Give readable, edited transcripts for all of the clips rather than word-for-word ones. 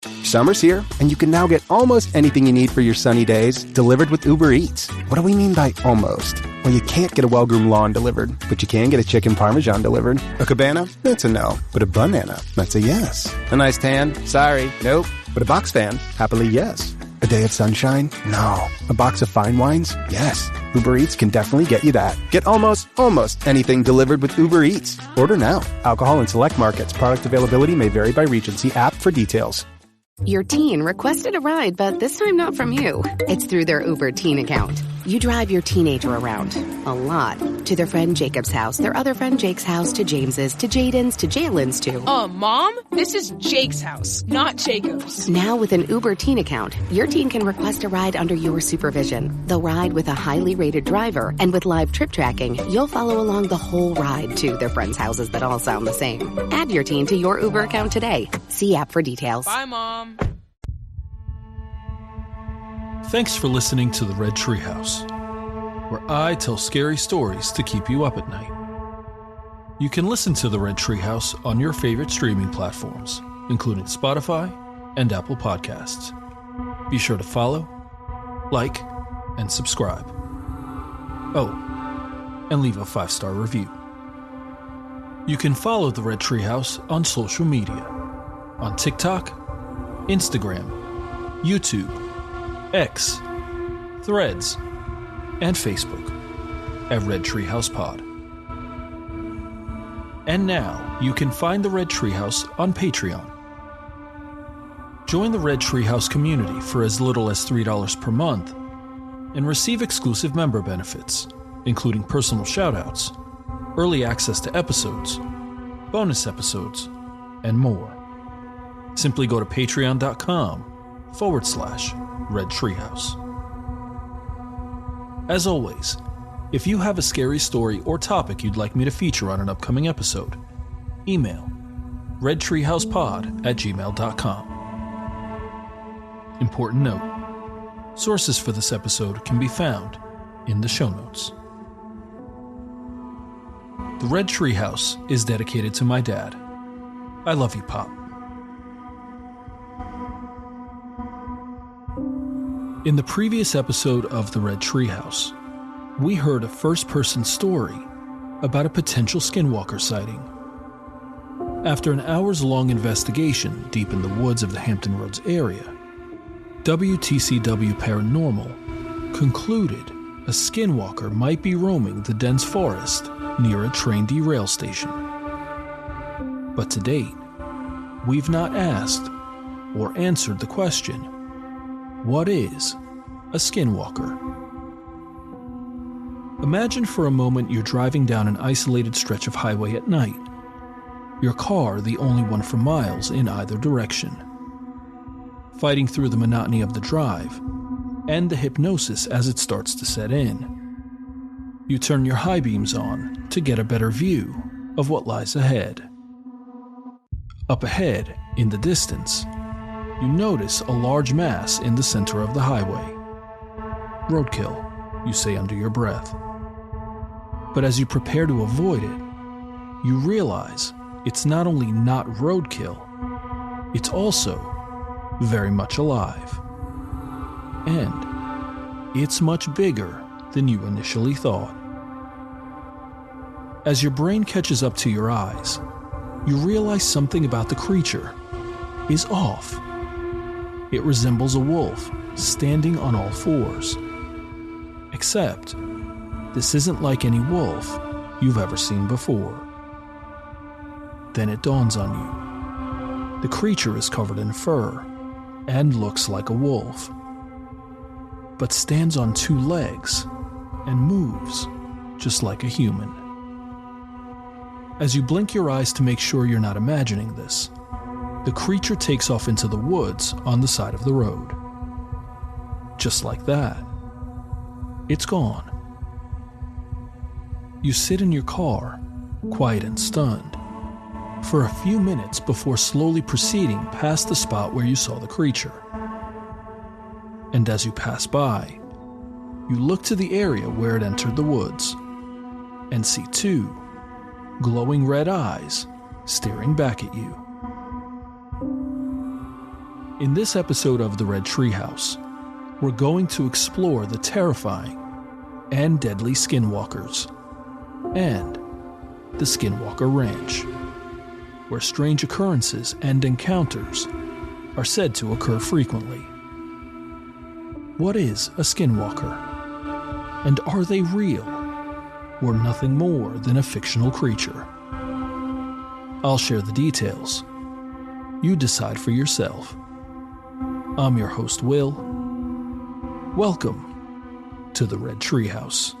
Summer's here, and you can now get almost anything you need for your sunny days delivered with Uber Eats. What do we mean by almost? Well, you can't get a well-groomed lawn delivered, but you can get a chicken parmesan delivered. A cabana? That's a no. But a banana? That's a yes. A nice tan? Sorry, nope. But a box fan? Happily, yes. A day of sunshine? No. A box of fine wines? Yes. Uber Eats can definitely get you that. Get almost anything delivered with Uber Eats. Order now. Alcohol in select markets. Product availability may vary by region. See app for details. Your teen requested a ride, but this time not from you. It's through their Uber teen account. You drive your teenager around, a lot, to their friend Jacob's house, their other friend Jake's house, to James's, to Jaden's, to Jalen's, to... Mom? This is Jake's house, not Jacob's. Now with an Uber teen account, your teen can request a ride under your supervision. They'll ride with a highly rated driver, and with live trip tracking, you'll follow along the whole ride to their friends' houses that all sound the same. Add your teen to your Uber account today. See app for details. Bye, Mom. Thanks for listening to the Red Treehouse, where I tell scary stories to keep you up at night. You can listen to the Red Treehouse on your favorite streaming platforms, including Spotify and Apple Podcasts. Be sure to follow, like, and subscribe. Oh, and leave a 5-star review. You can follow the Red Treehouse on social media, on TikTok, Instagram, YouTube, X, Threads, and Facebook at Red Treehouse Pod. And now you can find the Red Treehouse on Patreon. Join the Red Treehouse community for as little as $3 per month and receive exclusive member benefits, including personal shoutouts, early access to episodes, bonus episodes, and more. Simply go to patreon.com/Red Treehouse. As always, if you have a scary story or topic you'd like me to feature on an upcoming episode, email redtreehousepod@gmail.com. Important note, sources for this episode can be found in the show notes. The Red Treehouse is dedicated to my dad. I love you, Pop. In the previous episode of The Red Treehouse, we heard a first-person story about a potential Skinwalker sighting. After an hours-long investigation deep in the woods of the Hampton Roads area, WTCW Paranormal concluded a Skinwalker might be roaming the dense forest near a train derail station. But to date, we've not asked or answered the question, what is a Skinwalker? Imagine for a moment you're driving down an isolated stretch of highway at night, your car the only one for miles in either direction. Fighting through the monotony of the drive and the hypnosis as it starts to set in, you turn your high beams on to get a better view of what lies ahead. Up ahead, in the distance, you notice a large mass in the center of the highway. Roadkill, you say under your breath. But as you prepare to avoid it, you realize it's not only not roadkill, it's also very much alive. And it's much bigger than you initially thought. As your brain catches up to your eyes, you realize something about the creature is off. It resembles a wolf standing on all fours. Except, this isn't like any wolf you've ever seen before. Then it dawns on you. The creature is covered in fur and looks like a wolf, but stands on 2 legs and moves just like a human. As you blink your eyes to make sure you're not imagining this, the creature takes off into the woods on the side of the road. Just like that, it's gone. You sit in your car, quiet and stunned, for a few minutes before slowly proceeding past the spot where you saw the creature. And as you pass by, you look to the area where it entered the woods and see 2 glowing red eyes staring back at you. In this episode of the Red Treehouse, we're going to explore the terrifying and deadly Skinwalkers and the Skinwalker Ranch, where strange occurrences and encounters are said to occur frequently. What is a Skinwalker? And are they real, or nothing more than a fictional creature? I'll share the details. You decide for yourself. I'm your host, Will. Welcome to the Red Treehouse.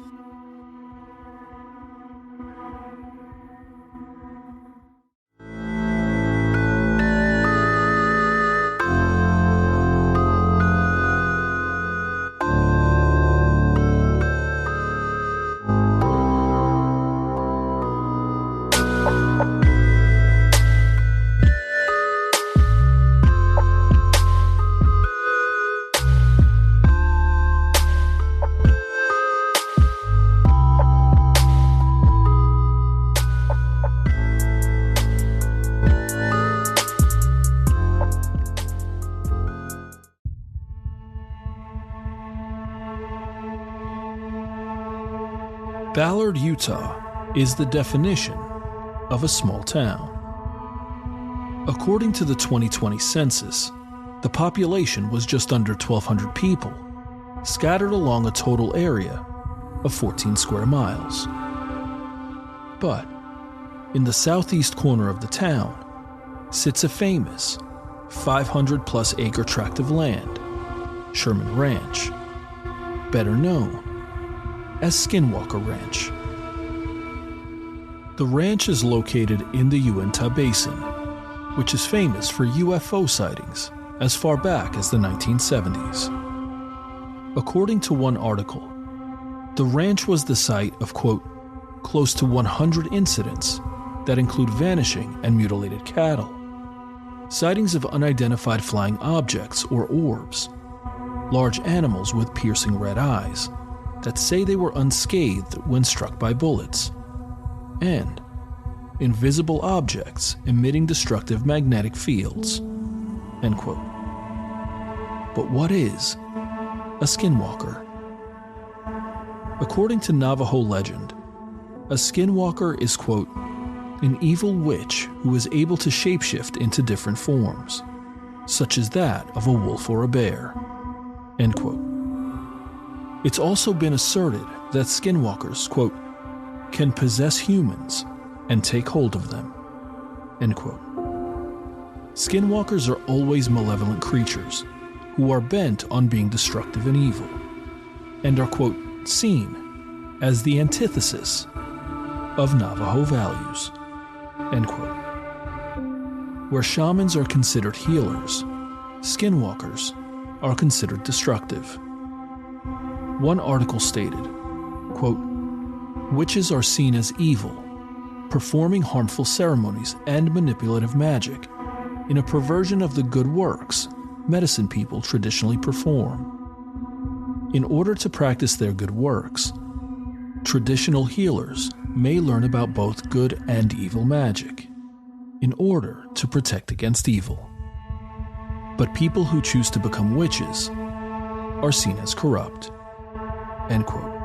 Ballard, Utah is the definition of a small town. According to the 2020 census, the population was just under 1,200 people, scattered along a total area of 14 square miles. But in the southeast corner of the town sits a famous 500-plus acre tract of land, Sherman Ranch, better known as Skinwalker Ranch. The ranch is located in the Uinta Basin, which is famous for UFO sightings as far back as the 1970s. According to one article, the ranch was the site of, quote, close to 100 incidents that include vanishing and mutilated cattle, sightings of unidentified flying objects or orbs, large animals with piercing red eyes that say they were unscathed when struck by bullets, and invisible objects emitting destructive magnetic fields, end quote. But what is a Skinwalker? According to Navajo legend, a Skinwalker is, quote, an evil witch who is able to shapeshift into different forms, such as that of a wolf or a bear, end quote. It's also been asserted that Skinwalkers, quote, can possess humans and take hold of them, end quote. Skinwalkers are always malevolent creatures who are bent on being destructive and evil, and are, quote, seen as the antithesis of Navajo values, end quote. Where shamans are considered healers, Skinwalkers are considered destructive. One article stated, quote, witches are seen as evil, performing harmful ceremonies and manipulative magic in a perversion of the good works medicine people traditionally perform. In order to practice their good works, traditional healers may learn about both good and evil magic in order to protect against evil. But people who choose to become witches are seen as corrupt, end quote.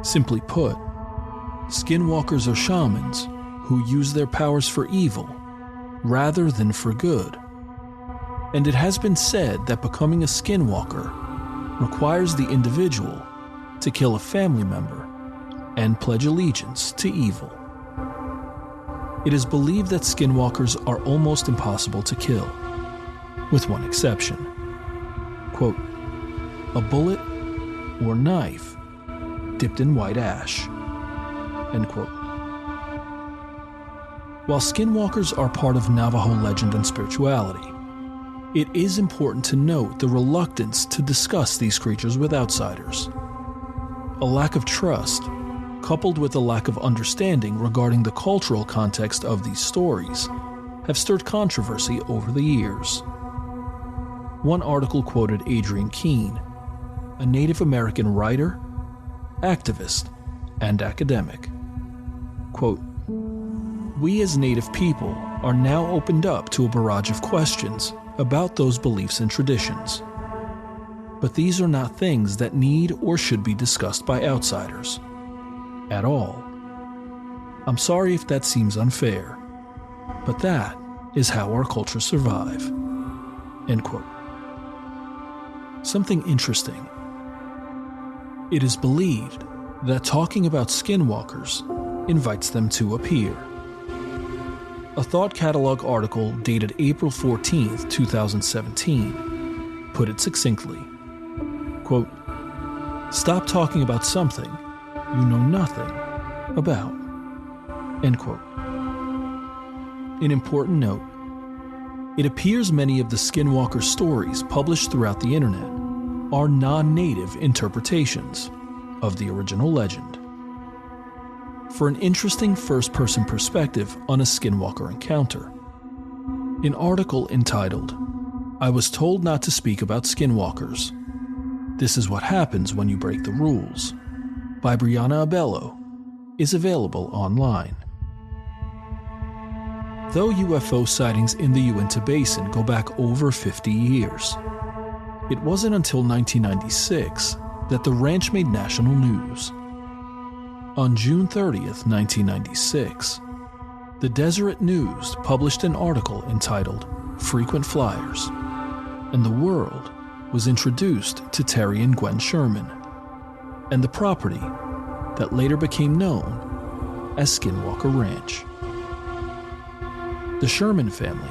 Simply put, Skinwalkers are shamans who use their powers for evil rather than for good. And it has been said that becoming a Skinwalker requires the individual to kill a family member and pledge allegiance to evil. It is believed that Skinwalkers are almost impossible to kill, with one exception. Quote, a bullet or knife dipped in white ash, end quote. While Skinwalkers are part of Navajo legend and spirituality, it is important to note the reluctance to discuss these creatures with outsiders. A lack of trust, coupled with a lack of understanding regarding the cultural context of these stories, have stirred controversy over the years. One article quoted Adrienne Keene, a Native American writer, activist, and academic. Quote, we as Native people are now opened up to a barrage of questions about those beliefs and traditions. But these are not things that need or should be discussed by outsiders. At all. I'm sorry if that seems unfair, but that is how our culture survive." End quote. Something interesting. It is believed that talking about skinwalkers invites them to appear. A Thought Catalog article dated April 14, 2017, put it succinctly. Quote, "Stop talking about something you know nothing about." End quote. An important note. It appears many of the Skinwalker stories published throughout the internet are non-native interpretations of the original legend. For an interesting first-person perspective on a Skinwalker encounter, an article entitled, "I was told not to speak about Skinwalkers. This is what happens when you break the rules," by Brianna Abello, is available online. Though UFO sightings in the Uinta Basin go back over 50 years, it wasn't until 1996 that the ranch made national news. On June 30th, 1996, the Deseret News published an article entitled "Frequent Flyers," and the world was introduced to Terry and Gwen Sherman, and the property that later became known as Skinwalker Ranch. The Sherman family,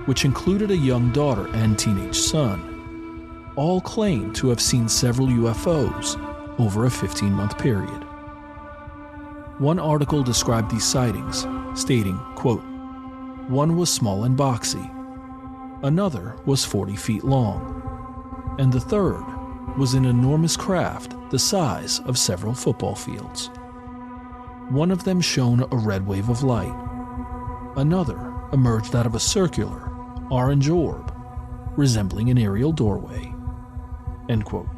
which included a young daughter and teenage son, all claimed to have seen several UFOs over a 15-month period. One article described these sightings, stating, quote, "One was small and boxy, another was 40 feet long, and the third was an enormous craft the size of several football fields. One of them shone a red wave of light. Another emerged out of a circular, orange orb, resembling an aerial doorway." End quote.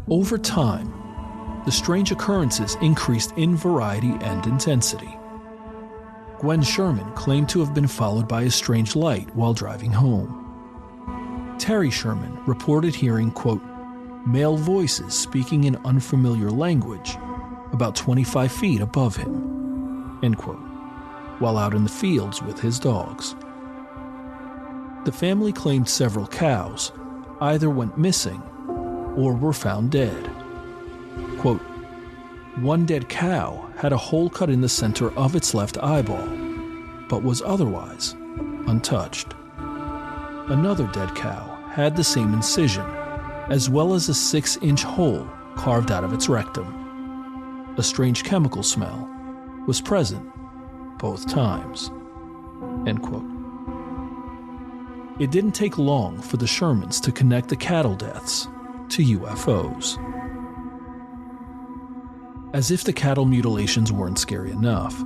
Over time, the strange occurrences increased in variety and intensity. Gwen Sherman claimed to have been followed by a strange light while driving home. Terry Sherman reported hearing, quote, "male voices speaking in unfamiliar language about 25 feet above him," end quote, while out in the fields with his dogs. The family claimed several cows either went missing or were found dead. Quote, "One dead cow had a hole cut in the center of its left eyeball, but was otherwise untouched. Another dead cow had the same incision, as well as a 6-inch hole carved out of its rectum. A strange chemical smell was present both times." End quote. It didn't take long for the Shermans to connect the cattle deaths to UFOs. As if the cattle mutilations weren't scary enough,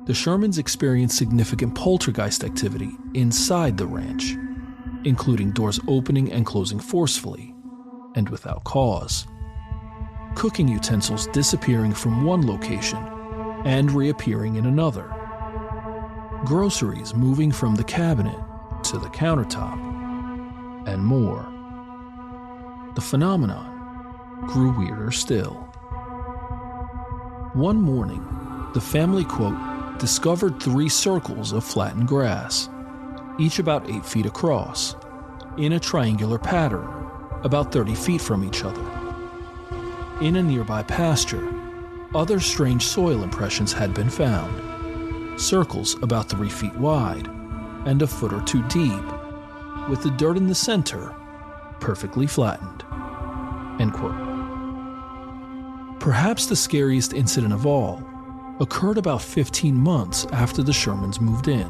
the Shermans experienced significant poltergeist activity inside the ranch, including doors opening and closing forcefully and without cause, cooking utensils disappearing from one location and reappearing in another, groceries moving from the cabinet to the countertop, and more. The phenomenon grew weirder still. One morning, the family, quote, "discovered 3 circles of flattened grass, each about 8 feet across, in a triangular pattern about 30 feet from each other. In a nearby pasture, other strange soil impressions had been found, circles about 3 feet wide and a foot or 2 deep, with the dirt in the center perfectly flattened." End quote. Perhaps the scariest incident of all occurred about 15 months after the Shermans moved in.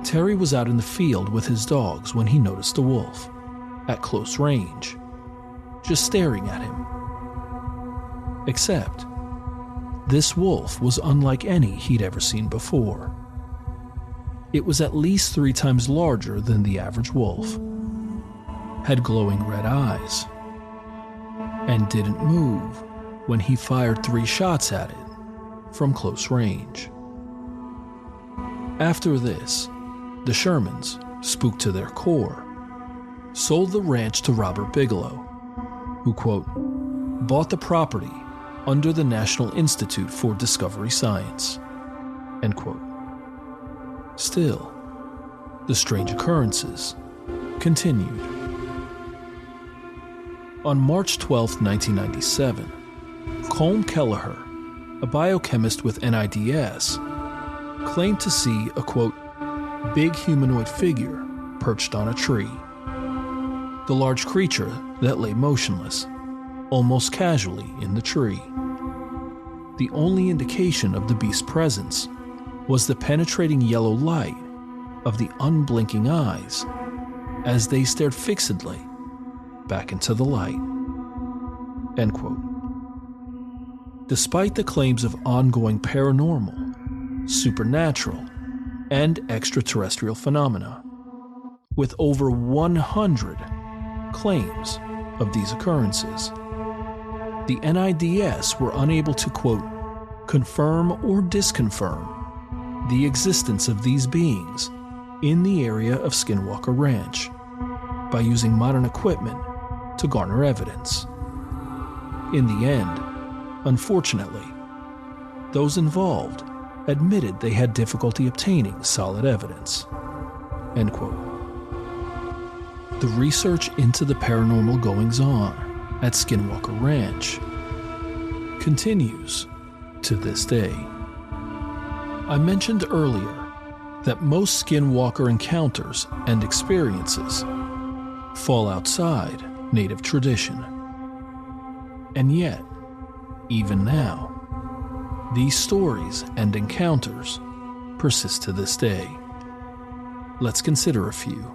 Terry was out in the field with his dogs when he noticed a wolf, at close range, just staring at him. Except, this wolf was unlike any he'd ever seen before. It was at least 3 times larger than the average wolf, had glowing red eyes, and didn't move when he fired 3 shots at it from close range. After this, the Shermans, spooked to their core, sold the ranch to Robert Bigelow, who, quote, bought the property under the National Institute for Discovery Science, end quote. Still, the strange occurrences continued. On March 12, 1997, Colm Kelleher, a biochemist with NIDS, claimed to see a, quote, big humanoid figure perched on a tree. The large creature that lay motionless, almost casually in the tree. The only indication of the beast's presence was the penetrating yellow light of the unblinking eyes as they stared fixedly back into the light, end quote. Despite the claims of ongoing paranormal, supernatural, and extraterrestrial phenomena, with over 100 claims of these occurrences, the NIDS were unable to, quote, confirm or disconfirm the existence of these beings in the area of Skinwalker Ranch by using modern equipment to garner evidence. In the end, unfortunately, those involved admitted they had difficulty obtaining solid evidence, end quote. The research into the paranormal goings-on at Skinwalker Ranch continues to this day. I mentioned earlier that most Skinwalker encounters and experiences fall outside native tradition. And yet, even now, these stories and encounters persist to this day. Let's consider a few.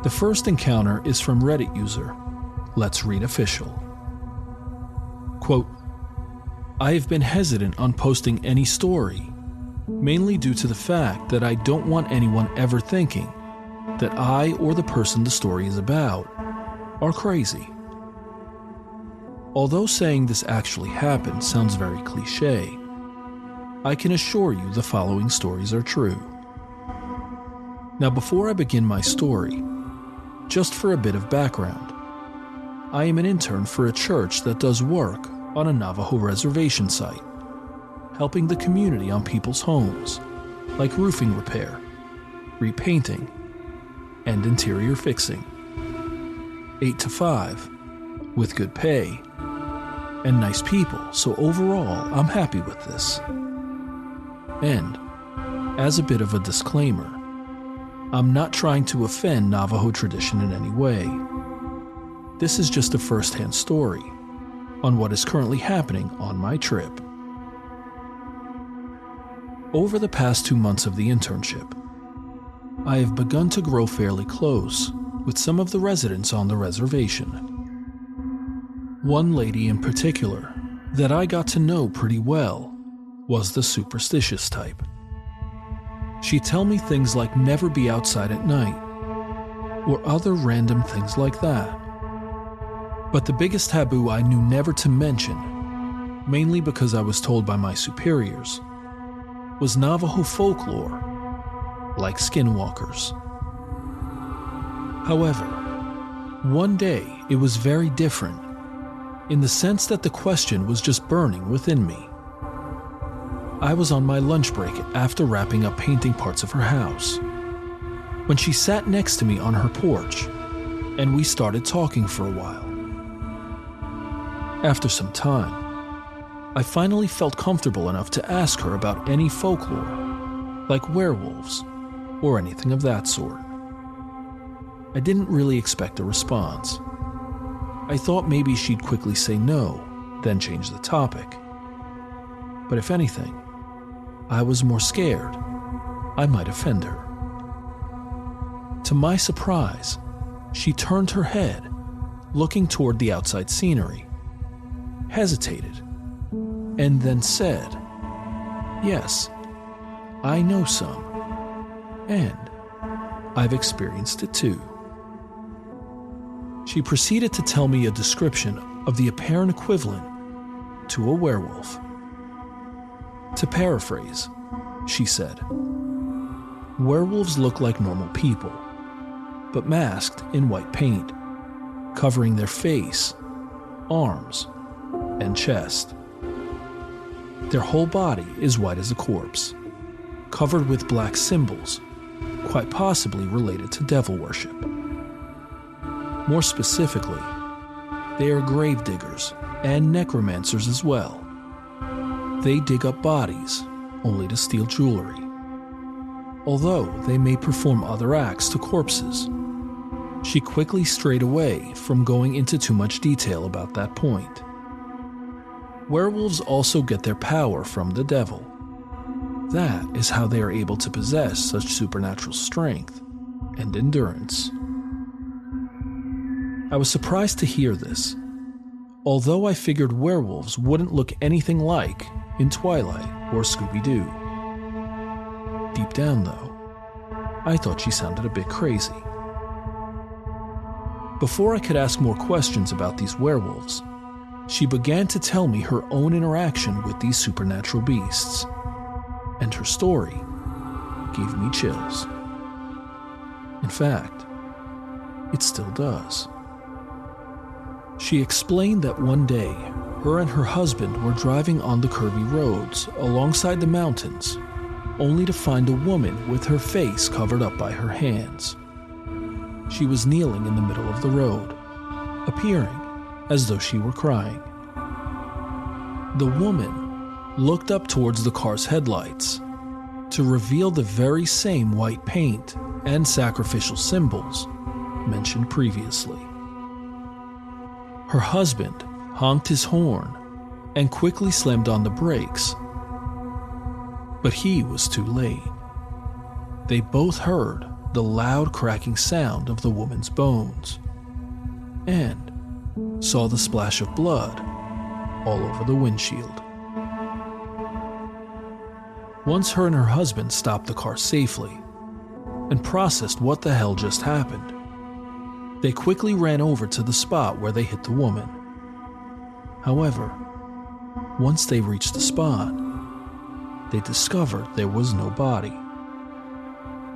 The first encounter is from Reddit user Let's Read Official. Quote, I have been hesitant on posting any story, mainly due to the fact that I don't want anyone ever thinking that I or the person the story is about are crazy. Although saying this actually happened sounds very cliché, I can assure you the following stories are true. Now, before I begin my story, just for a bit of background, I am an intern for a church that does work on a Navajo reservation site, helping the community on people's homes, like roofing repair, repainting, and interior fixing. 8 to 5, with good pay, and nice people, so overall, I'm happy with this. And, as a bit of a disclaimer, I'm not trying to offend Navajo tradition in any way. This is just a first-hand story on what is currently happening on my trip. Over the past 2 months of the internship, I have begun to grow fairly close with some of the residents on the reservation. One lady in particular that I got to know pretty well was the superstitious type. She'd tell me things like never be outside at night, or other random things like that. But the biggest taboo I knew never to mention, mainly because I was told by my superiors, was Navajo folklore, like skinwalkers. However, one day it was very different, in the sense that the question was just burning within me. I was on my lunch break after wrapping up painting parts of her house, when she sat next to me on her porch, and we started talking for a while. After some time, I finally felt comfortable enough to ask her about any folklore, like werewolves, or anything of that sort. I didn't really expect a response. I thought maybe she'd quickly say no, then change the topic. But if anything, I was more scared I might offend her. To my surprise, she turned her head, looking toward the outside scenery, hesitated, and then said, "Yes, I know some, and I've experienced it too." She proceeded to tell me a description of the apparent equivalent to a werewolf. To paraphrase, she said. Werewolves look like normal people, but masked in white paint, covering their face, arms, and chest. Their whole body is white as a corpse, covered with black symbols, quite possibly related to devil worship. More specifically, they are grave diggers and necromancers as well. They dig up bodies only to steal jewelry. Although they may perform other acts to corpses, she quickly strayed away from going into too much detail about that point. Werewolves also get their power from the devil. That is how they are able to possess such supernatural strength and endurance. I was surprised to hear this, although I figured werewolves wouldn't look anything like in Twilight or Scooby-Doo. Deep down, though, I thought she sounded a bit crazy. Before I could ask more questions about these werewolves, she began to tell me her own interaction with these supernatural beasts, and her story gave me chills. In fact, it still does. She explained that one day, her and her husband were driving on the curvy roads alongside the mountains, only to find a woman with her face covered up by her hands. She was kneeling in the middle of the road, appearing as though she were crying. The woman looked up towards the car's headlights to reveal the very same white paint and sacrificial symbols mentioned previously. Her husband honked his horn and quickly slammed on the brakes, but he was too late. They both heard the loud cracking sound of the woman's bones and saw the splash of blood all over the windshield. Once her and her husband stopped the car safely and processed what the hell just happened, they quickly ran over to the spot where they hit the woman. However, once they reached the spot, they discovered there was no body.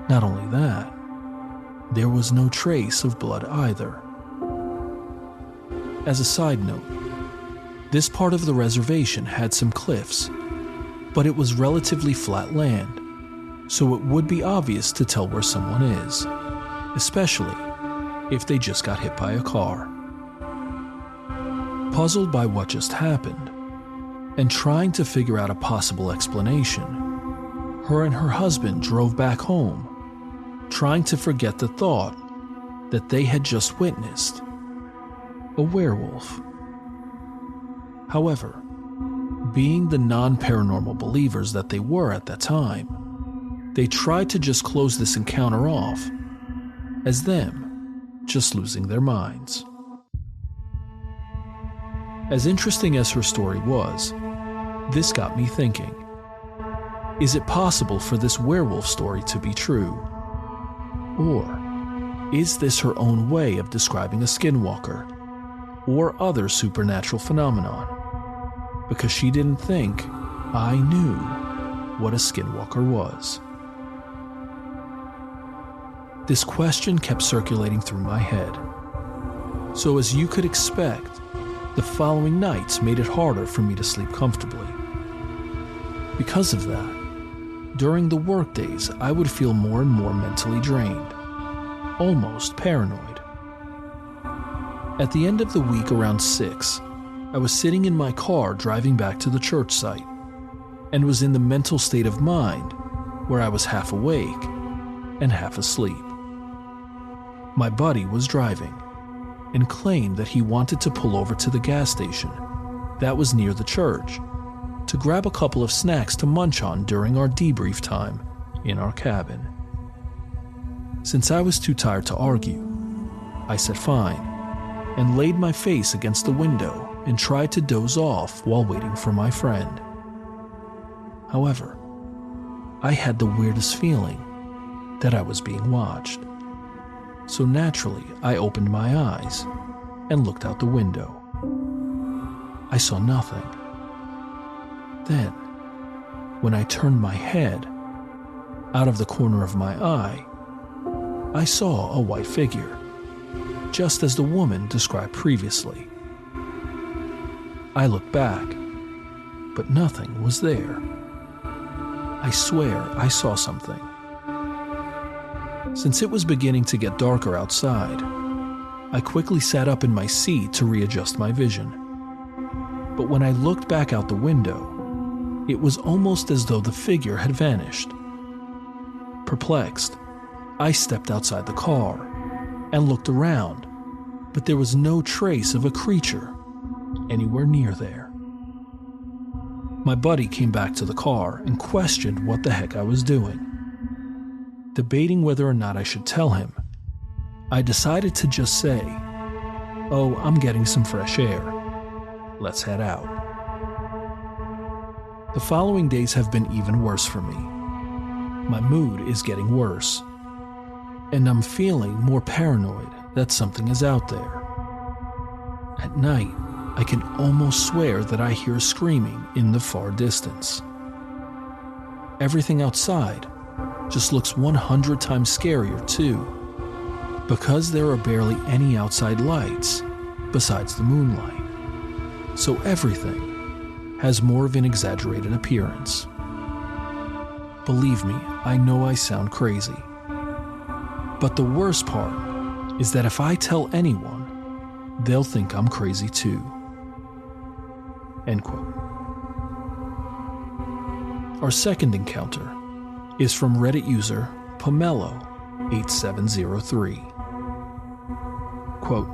Not only that, there was no trace of blood either. As a side note, this part of the reservation had some cliffs, but it was relatively flat land, so it would be obvious to tell where someone is, especially if they just got hit by a car. Puzzled by what just happened, and trying to figure out a possible explanation, her and her husband drove back home, trying to forget the thought that they had just witnessed a werewolf. However, being the non-paranormal believers that they were at that time, they tried to just close this encounter off as them just losing their minds. As interesting as her story was, this got me thinking, is it possible for this werewolf story to be true? Or is this her own way of describing a skinwalker or other supernatural phenomenon? Because she didn't think I knew what a skinwalker was. This question kept circulating through my head. So as you could expect, the following nights made it harder for me to sleep comfortably. Because of that, during the workdays, I would feel more and more mentally drained, almost paranoid. At the end of the week around 6, I was sitting in my car driving back to the church site, and was in the mental state of mind where I was half awake and half asleep. My buddy was driving and claimed that he wanted to pull over to the gas station that was near the church to grab a couple of snacks to munch on during our debrief time in our cabin. Since I was too tired to argue, I said fine and laid my face against the window and tried to doze off while waiting for my friend. However, I had the weirdest feeling that I was being watched. So naturally, I opened my eyes and looked out the window. I saw nothing. Then, when I turned my head Out of the corner of my eye, I saw a white figure, just as the woman described previously. I looked back, but nothing was there. I swear I saw something. Since it was beginning to get darker outside, I quickly sat up in my seat to readjust my vision. But when I looked back out the window, it was almost as though the figure had vanished. Perplexed, I stepped outside the car and looked around, but there was no trace of a creature anywhere near there. My buddy came back to the car and questioned what the heck I was doing. Debating whether or not I should tell him, I decided to just say, "Oh, I'm getting some fresh air. Let's head out." The following days have been even worse for me. My mood is getting worse, and I'm feeling more paranoid that something is out there. At night, I can almost swear that I hear screaming in the far distance. Everything outside just looks 100 times scarier too, because there are barely any outside lights besides the moonlight. So everything has more of an exaggerated appearance. Believe me, I know I sound crazy. But the worst part is that if I tell anyone, they'll think I'm crazy too. End quote. Our second encounter is from Reddit user Pomelo8703. Quote,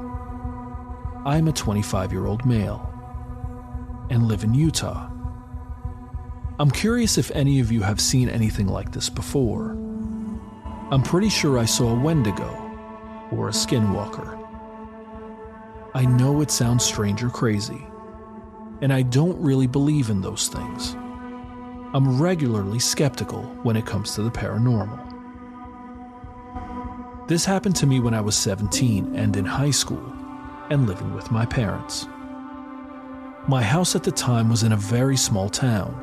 "I'm a 25-year-old male and live in Utah. I'm curious if any of you have seen anything like this before. I'm pretty sure I saw a Wendigo or a Skinwalker. I know it sounds strange or crazy, and I don't really believe in those things. I'm regularly skeptical when it comes to the paranormal. This happened to me when I was 17 and in high school and living with my parents. My house at the time was in a very small town.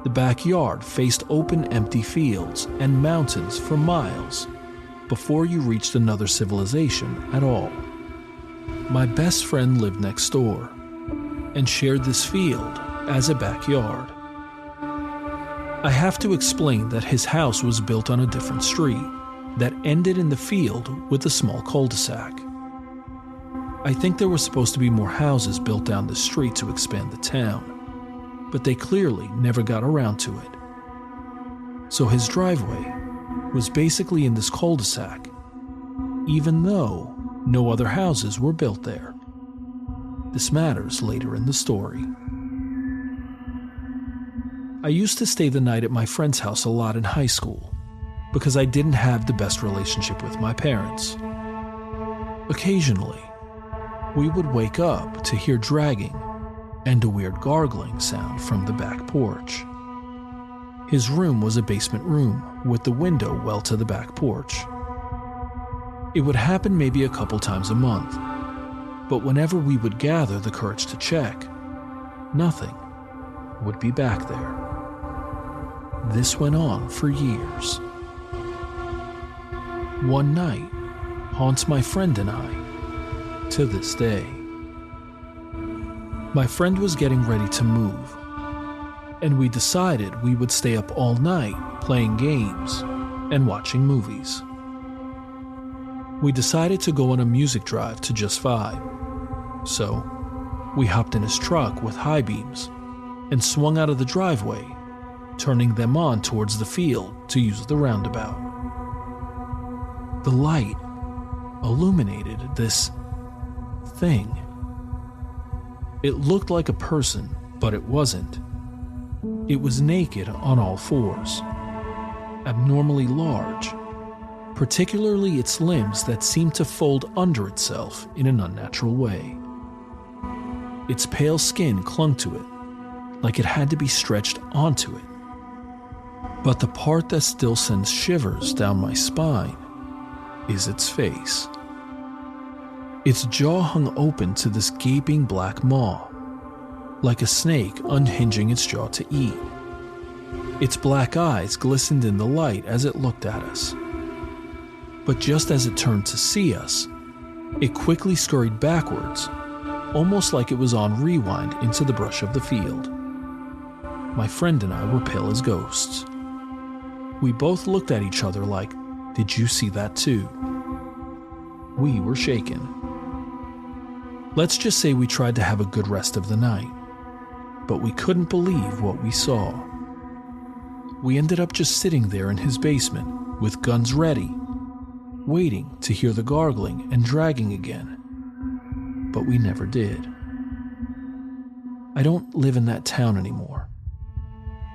The backyard faced open, empty fields and mountains for miles before you reached another civilization at all. My best friend lived next door and shared this field as a backyard. I have to explain that his house was built on a different street that ended in the field with a small cul-de-sac. I think there were supposed to be more houses built down the street to expand the town, but they clearly never got around to it. So his driveway was basically in this cul-de-sac, even though no other houses were built there. This matters later in the story. I used to stay the night at my friend's house a lot in high school because I didn't have the best relationship with my parents. Occasionally, we would wake up to hear dragging and a weird gargling sound from the back porch. His room was a basement room with the window well to the back porch. It would happen maybe a couple times a month, but whenever we would gather the courage to check, nothing would be back there. This went on for years. One night haunts my friend and I to this day. My friend was getting ready to move, and we decided we would stay up all night playing games and watching movies. We decided to go on a music drive to just vibe, so we hopped in his truck with high beams and swung out of the driveway, turning them on towards the field to use the roundabout. The light illuminated this thing. It looked like a person, but it wasn't. It was naked on all fours, abnormally large, particularly its limbs that seemed to fold under itself in an unnatural way. Its pale skin clung to it, like it had to be stretched onto it. But the part that still sends shivers down my spine is its face. Its jaw hung open to this gaping black maw, like a snake unhinging its jaw to eat. Its black eyes glistened in the light as it looked at us. But just as it turned to see us, it quickly scurried backwards, almost like it was on rewind into the brush of the field. My friend and I were pale as ghosts. We both looked at each other like, "Did you see that too?" We were shaken. Let's just say we tried to have a good rest of the night, but we couldn't believe what we saw. We ended up just sitting there in his basement with guns ready, waiting to hear the gargling and dragging again, but we never did. I don't live in that town anymore.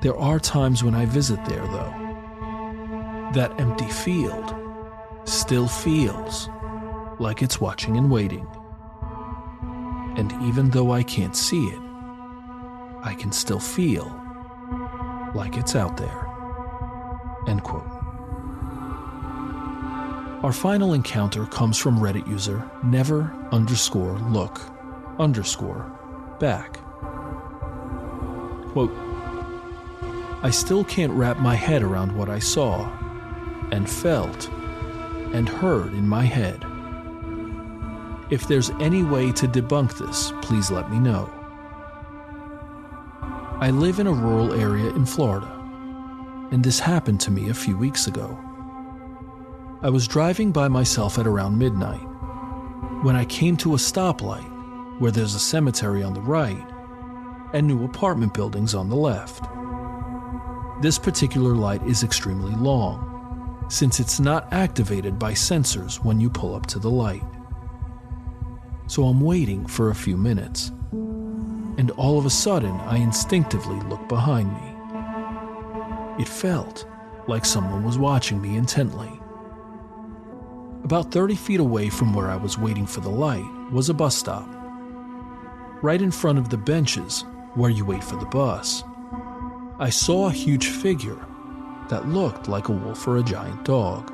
There are times when I visit there, though. That empty field still feels like it's watching and waiting. And even though I can't see it, I can still feel like it's out there. End quote. Our final encounter comes from Reddit user never_look_back. Quote, "I still can't wrap my head around what I saw and felt and heard in my head. If there's any way to debunk this, please let me know. I live in a rural area in Florida, and this happened to me a few weeks ago. I was driving by myself at around midnight when I came to a stoplight where there's a cemetery on the right and new apartment buildings on the left. This particular light is extremely long, since it's not activated by sensors when you pull up to the light. So I'm waiting for a few minutes, and all of a sudden I instinctively look behind me. It felt like someone was watching me intently. About 30 feet away from where I was waiting for the light was a bus stop. Right in front of the benches where you wait for the bus, I saw a huge figure that looked like a wolf or a giant dog.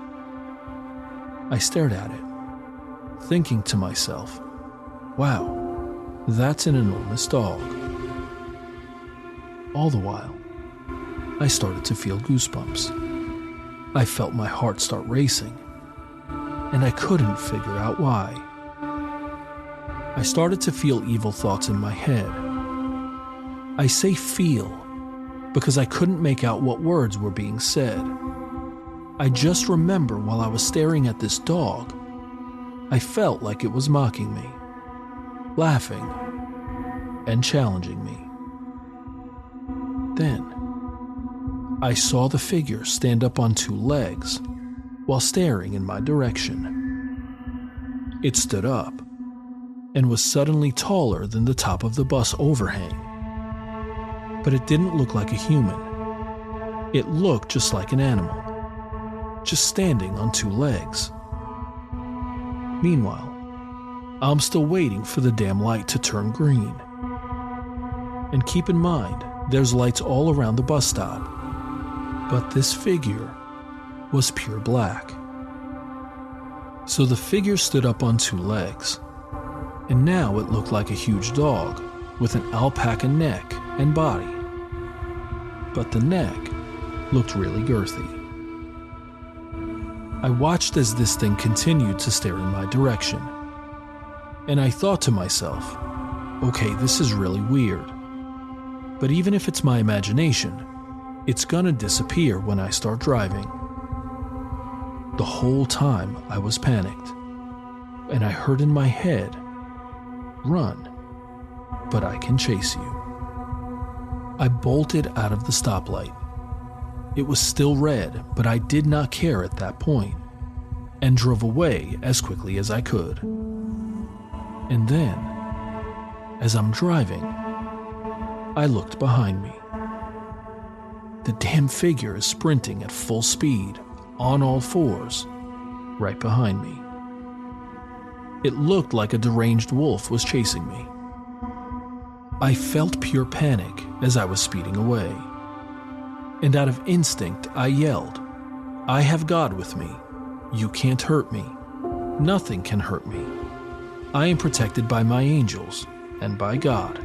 I stared at it, thinking to myself, wow, that's an enormous dog. All the while, I started to feel goosebumps. I felt my heart start racing, and I couldn't figure out why. I started to feel evil thoughts in my head. I say feel because I couldn't make out what words were being said. I just remember while I was staring at this dog, I felt like it was mocking me, laughing, and challenging me. Then, I saw the figure stand up on two legs while staring in my direction. It stood up and was suddenly taller than the top of the bus overhang. But it didn't look like a human. It looked just like an animal, just standing on two legs. Meanwhile, I'm still waiting for the damn light to turn green. And keep in mind, there's lights all around the bus stop. But this figure was pure black. So the figure stood up on two legs, and now it looked like a huge dog with an alpaca neck and body. But the neck looked really girthy. I watched as this thing continued to stare in my direction, and I thought to myself, okay, this is really weird. But even if it's my imagination, it's gonna disappear when I start driving. The whole time I was panicked, and I heard in my head, run, but I can chase you. I bolted out of the stoplight. It was still red, but I did not care at that point, and drove away as quickly as I could. And then, as I'm driving, I looked behind me. The damn figure is sprinting at full speed, on all fours, right behind me. It looked like a deranged wolf was chasing me. I felt pure panic as I was speeding away. And out of instinct, I yelled, I have God with me. You can't hurt me. Nothing can hurt me. I am protected by my angels and by God.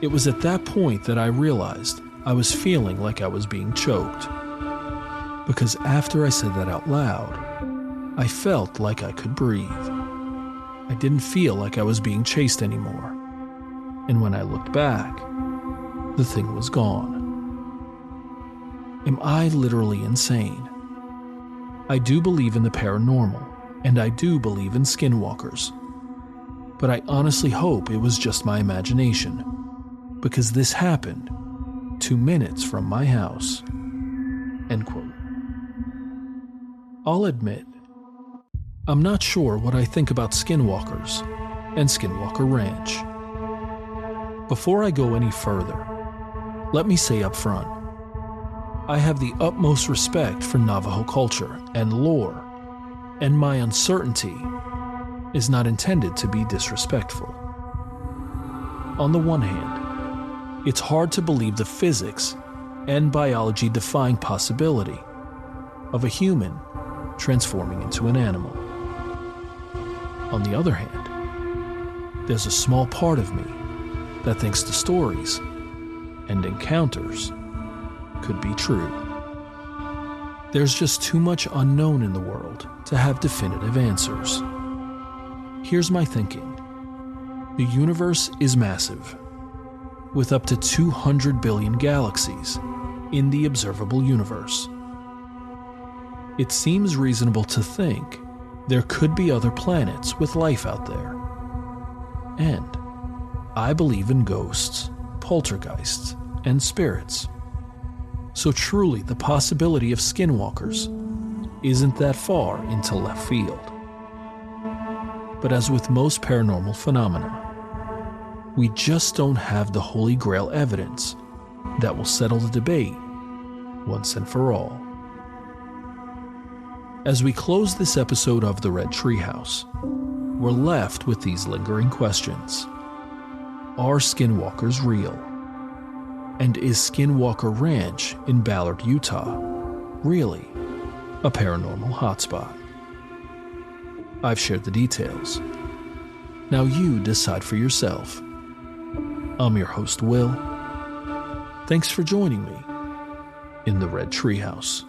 It was at that point that I realized I was feeling like I was being choked. Because after I said that out loud, I felt like I could breathe. I didn't feel like I was being chased anymore. And when I looked back, the thing was gone. Am I literally insane? I do believe in the paranormal, and I do believe in skinwalkers. But I honestly hope it was just my imagination, because this happened 2 minutes from my house. End quote. I'll admit, I'm not sure what I think about skinwalkers and Skinwalker Ranch. Before I go any further, let me say up front, I have the utmost respect for Navajo culture and lore, and my uncertainty is not intended to be disrespectful. On the one hand, it's hard to believe the physics and biology-defying possibility of a human transforming into an animal. On the other hand, there's a small part of me that thinks the stories and encounters could be true. There's just too much unknown in the world to have definitive answers. Here's my thinking. The universe is massive, with up to 200 billion galaxies in the observable universe. It seems reasonable to think there could be other planets with life out there. And I believe in ghosts, poltergeists, and spirits. So truly, the possibility of skinwalkers isn't that far into left field. But as with most paranormal phenomena, we just don't have the holy grail evidence that will settle the debate once and for all. As we close this episode of the Red Treehouse, we're left with these lingering questions. Are skinwalkers real? And is Skinwalker Ranch in Ballard, Utah, really a paranormal hotspot? I've shared the details. Now you decide for yourself. I'm your host, Will. Thanks for joining me in the Red Treehouse.